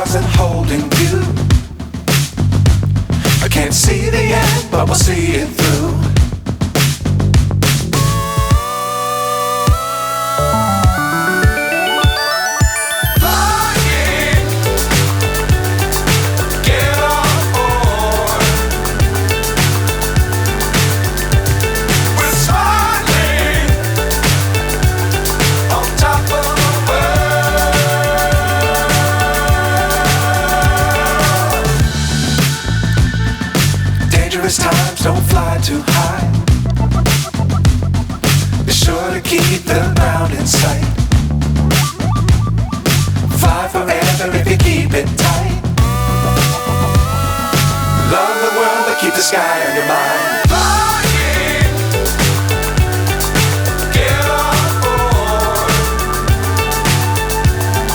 stars and holding you. I can't see the end, but we'll see it through. Times don't fly too high. Be sure to keep the ground in sight. Fly forever if you keep it tight. Love the world but keep the sky on your mind.